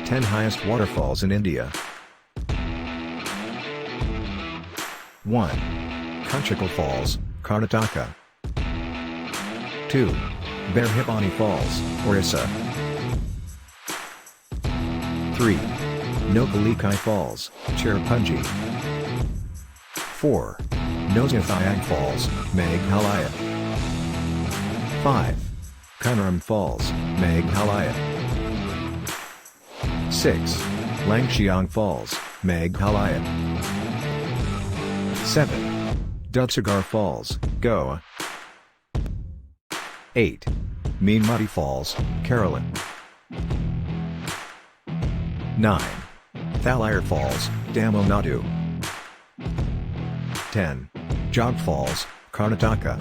10 highest waterfalls in India. 1. Kunchikal Falls, Karnataka. 2. Barehipani Falls, Orissa. 3. Nohkalikai Falls, Cherrapunji. 4. Nohsngithiang Falls, Meghalaya. 5. Kynrem Falls, Meghalaya. 6. Langshiang Falls, Meghalaya. 7. Dudhsagar Falls, Goa. 8. Meenmutty Falls, Keala. 9. Thalaiyar Falls, Nadu. 10. Jog Falls, Karnataka.